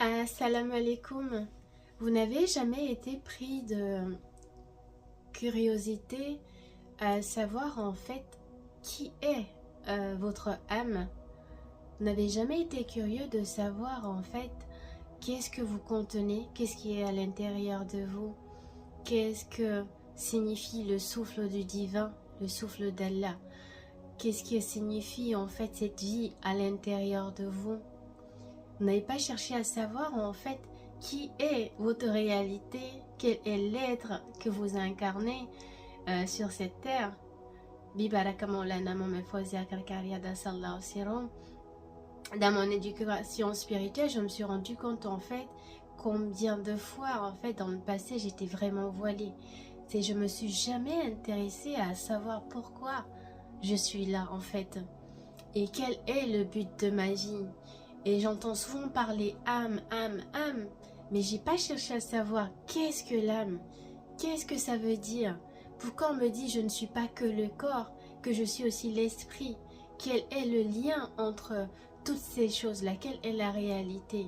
Assalamu alaikum. Vous n'avez jamais été pris de curiosité à savoir en fait qui est votre âme? Vous n'avez jamais été curieux de savoir en fait qu'est-ce que vous contenez, qu'est-ce qui est à l'intérieur de vous, qu'est-ce que signifie le souffle du divin, le souffle d'Allah, qu'est-ce qui signifie en fait cette vie à l'intérieur de vous? Vous n'avez pas cherché à savoir en fait qui est votre réalité, quel est l'être que vous incarnez sur cette terre. Dans mon éducation spirituelle, je me suis rendu compte en fait combien de fois en fait dans le passé j'étais vraiment voilée. Je me suis jamais intéressée à savoir pourquoi je suis là en fait et quel est le but de ma vie. Et j'entends souvent parler âme, mais j'ai pas cherché à savoir qu'est-ce que l'âme, qu'est-ce que ça veut dire. Pourquoi on me dit je ne suis pas que le corps, que je suis aussi l'esprit? Quel est le lien entre toutes ces choses-là? Quelle est la réalité?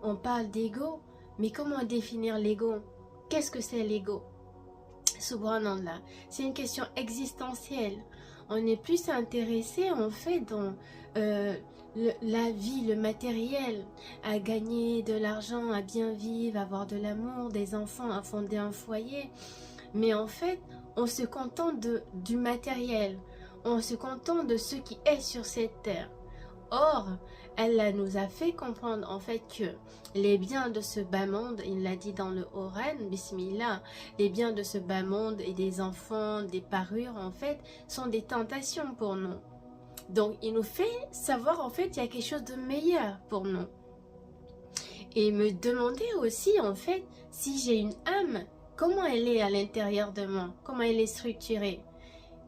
On parle d'ego, mais comment définir l'ego? Qu'est-ce que c'est l'ego? Subhanallah, c'est une question existentielle. On est plus intéressé en fait dans la vie, le matériel, à gagner de l'argent, à bien vivre, à avoir de l'amour, des enfants, à fonder un foyer. Mais en fait, on se contente du matériel, on se contente de ce qui est sur cette terre. Or, Allah nous a fait comprendre en fait que les biens de ce bas monde, il l'a dit dans le Coran, Bismillah, les biens de ce bas monde et des enfants, des parures en fait, sont des tentations pour nous. Donc, il nous fait savoir en fait qu'il y a quelque chose de meilleur pour nous. Et me demander aussi en fait si j'ai une âme, comment elle est à l'intérieur de moi, comment elle est structurée.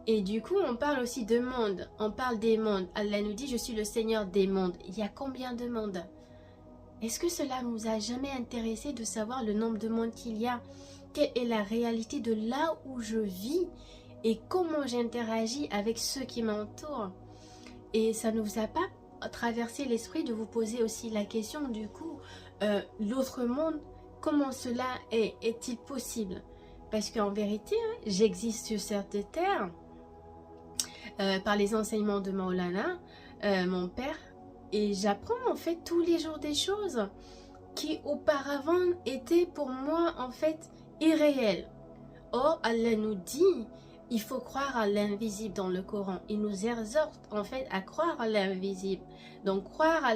Et du coup, on parle aussi de monde, on parle des mondes. Allah nous dit, je suis le Seigneur des mondes. Il y a combien de mondes? Est-ce que cela nous a jamais intéressé de savoir le nombre de mondes qu'il y a? Quelle est la réalité de là où je vis et comment j'interagis avec ceux qui m'entourent? Et ça ne vous a pas traversé l'esprit de vous poser aussi la question du coup, l'autre monde, comment cela est-il possible? Parce qu'en vérité, j'existe sur cette terre, par les enseignements de Maulana, mon père, et j'apprends en fait tous les jours des choses qui auparavant étaient pour moi en fait irréelles. Or, Allah nous dit, il faut croire à l'invisible dans le Coran. Il nous exhorte en fait à croire à l'invisible. Donc croire à